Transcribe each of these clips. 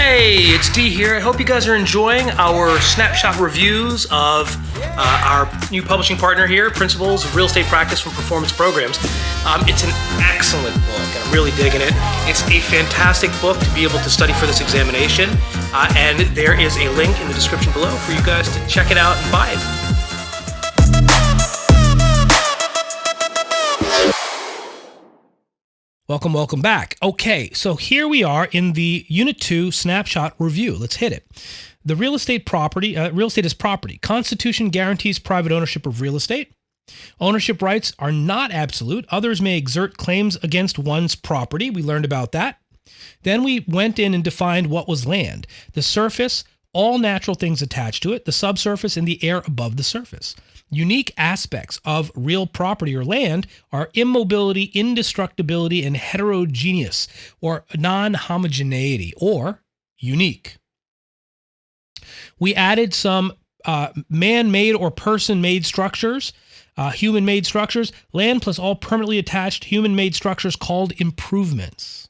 Hey, it's D here. I hope you guys are enjoying our snapshot reviews of our new publishing partner here, Principles of Real Estate Practice from Performance Programs. It's an excellent book, and I'm really digging it. It's a fantastic book to be able to study for this examination, and there is a link in the description below for you guys to check it out and buy it. Welcome back. Okay, so here we are in the Unit 2 snapshot review. Let's hit it. The real estate is property. Constitution guarantees private ownership of real estate. Ownership rights are not absolute. Others may exert claims against one's property. We learned about that. Then we went in and defined what was land. The surface, all natural things attached to it, the subsurface, and the air above the surface. Unique aspects of real property or land are immobility, indestructibility, and heterogeneous or non-homogeneity or unique. We added some man-made or person-made structures, human-made structures, land plus all permanently attached human-made structures called improvements.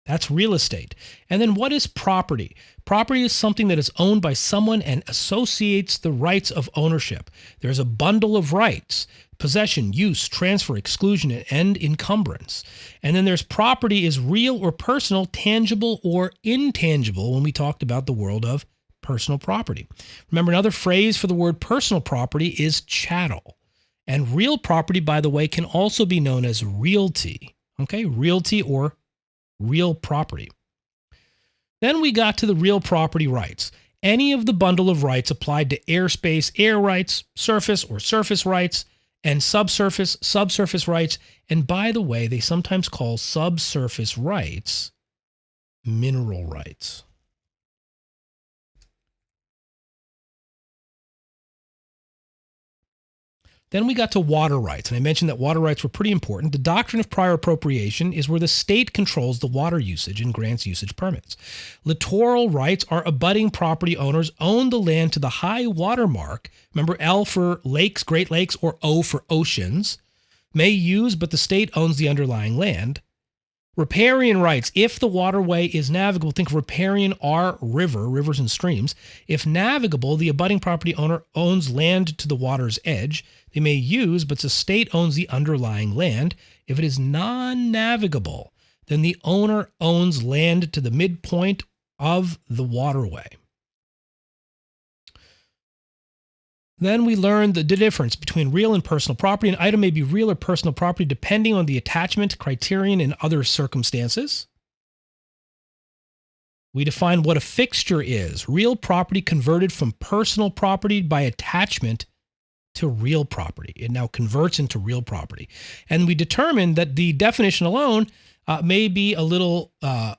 That's real estate. And then what is property? Property is something that is owned by someone and associates the rights of ownership. There's a bundle of rights: possession, use, transfer, exclusion, and encumbrance. And then there's property is real or personal, tangible or intangible when we talked about the world of personal property. Remember, another phrase for the word personal property is chattel. And real property, by the way, can also be known as realty. Okay, realty or real property. Then we got to the real property rights. Any of the bundle of rights applied to airspace, air rights, surface or surface rights, and subsurface rights. And by the way, they sometimes call subsurface rights mineral rights. Then we got to water rights, and I mentioned that water rights were pretty important. The doctrine of prior appropriation is where the state controls the water usage and grants usage permits. Littoral rights are abutting property owners own the land to the high water mark. Remember, L for lakes, Great Lakes, or O for oceans. May use, but the state owns the underlying land. Riparian rights. If the waterway is navigable, think riparian R, rivers and streams. If navigable, the abutting property owner owns land to the water's edge. They may use, but the state owns the underlying land. If it is non-navigable, then the owner owns land to the midpoint of the waterway. Then we learned the difference between real and personal property. An item may be real or personal property depending on the attachment, criterion, and other circumstances. We define what a fixture is: real property converted from personal property by attachment to real property. It now converts into real property. And we determined that the definition alone may be a little, a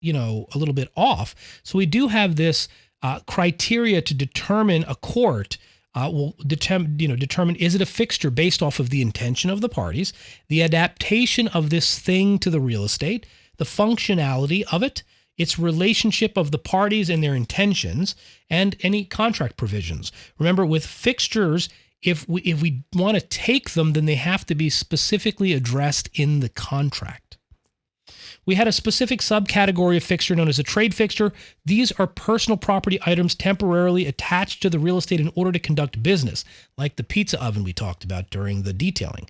little bit off. So we do have this criteria to determine a court will determine is it a fixture based off of the intention of the parties, the adaptation of this thing to the real estate, the functionality of it, its relationship of the parties and their intentions, and any contract provisions. Remember, with fixtures, if we want to take them, then they have to be specifically addressed in the contract. We had a specific subcategory of fixture known as a trade fixture. These are personal property items temporarily attached to the real estate in order to conduct business, like the pizza oven we talked about during the detailing,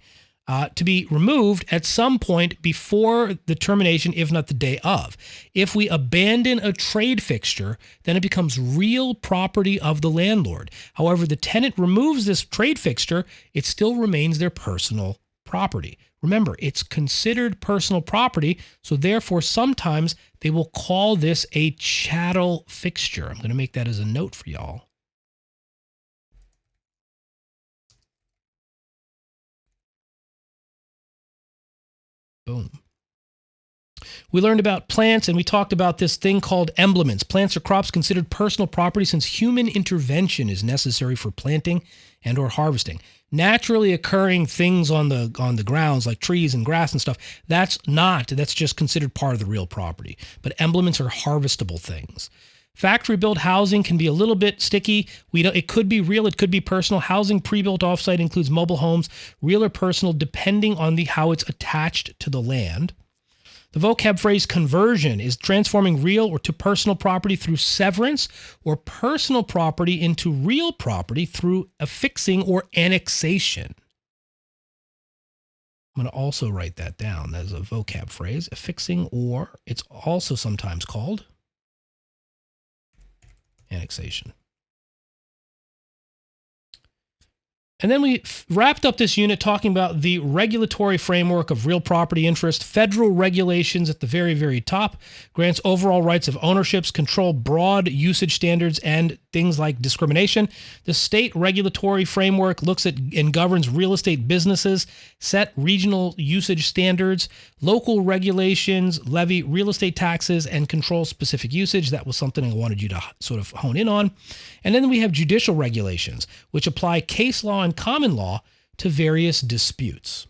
to be removed at some point before the termination, if not the day of. If we abandon a trade fixture, then it becomes real property of the landlord. However, the tenant removes this trade fixture, it still remains their personal property. Remember, it's considered personal property, so therefore sometimes they will call this a chattel fixture. I'm going to make that as a note for y'all. Boom. We learned about plants, and we talked about this thing called emblements. Plants are crops considered personal property since human intervention is necessary for planting and or harvesting. Naturally occurring things on the grounds like trees and grass and stuff, that's just considered part of the real property. But emblements are harvestable things. Factory-built housing can be a little bit sticky. It could be real, it could be personal. Housing pre-built offsite includes mobile homes, real or personal, depending on how it's attached to the land. The vocab phrase conversion is transforming real or to personal property through severance, or personal property into real property through affixing or annexation. I'm going to also write that down as a vocab phrase, affixing, or it's also sometimes called annexation. And then we wrapped up this unit talking about the regulatory framework of real property interest. Federal regulations at the very, very top grants overall rights of ownerships, control broad usage standards, and things like discrimination. The state regulatory framework looks at and governs real estate businesses, set regional usage standards. Local regulations levy real estate taxes and control specific usage. That was something I wanted you to sort of hone in on. And then we have judicial regulations, which apply case law and common law to various disputes.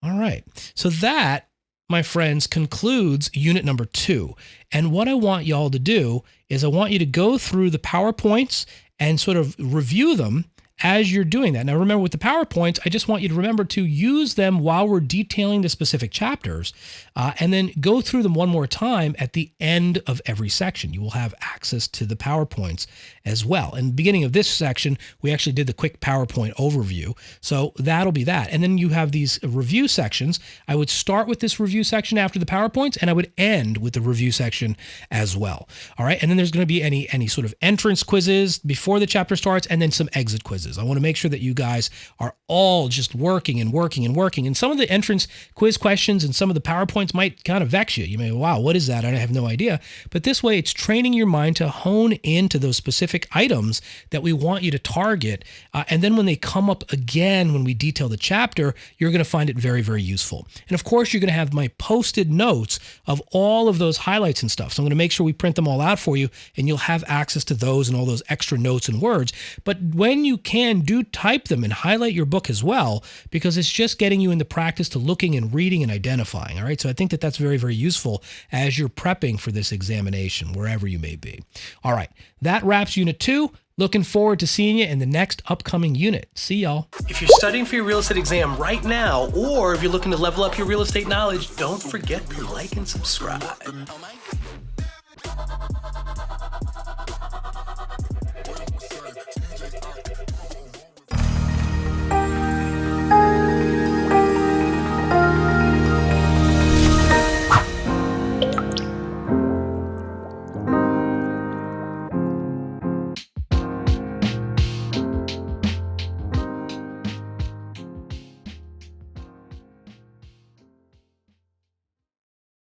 All right. So that, my friends, concludes unit number 2. And what I want y'all to do is I want you to go through the PowerPoints and sort of review them as you're doing that. Now, remember, with the PowerPoints, I just want you to remember to use them while we're detailing the specific chapters, and then go through them one more time at the end of every section. You will have access to the PowerPoints as well. In the beginning of this section, we actually did the quick PowerPoint overview, so that'll be that. And then you have these review sections. I would start with this review section after the PowerPoints, and I would end with the review section as well. All right, and then there's going to be any sort of entrance quizzes before the chapter starts, and then some exit quizzes. I want to make sure that you guys are all just working and working and working. And some of the entrance quiz questions and some of the PowerPoints might kind of vex you. You may, wow, what is that? I have no idea. But this way, it's training your mind to hone into those specific items that we want you to target. And then when they come up again, when we detail the chapter, you're going to find it very, very useful. And of course, you're going to have my posted notes of all of those highlights and stuff. So I'm going to make sure we print them all out for you, and you'll have access to those and all those extra notes and words. But when you can, do type them and highlight your book as well, because it's just getting you in the practice to looking and reading and identifying. All right. So I think that that's very, very useful as you're prepping for this examination, wherever you may be. All right. That wraps unit 2. Looking forward to seeing you in the next upcoming unit. See y'all. If you're studying for your real estate exam right now, or if you're looking to level up your real estate knowledge, don't forget to like and subscribe.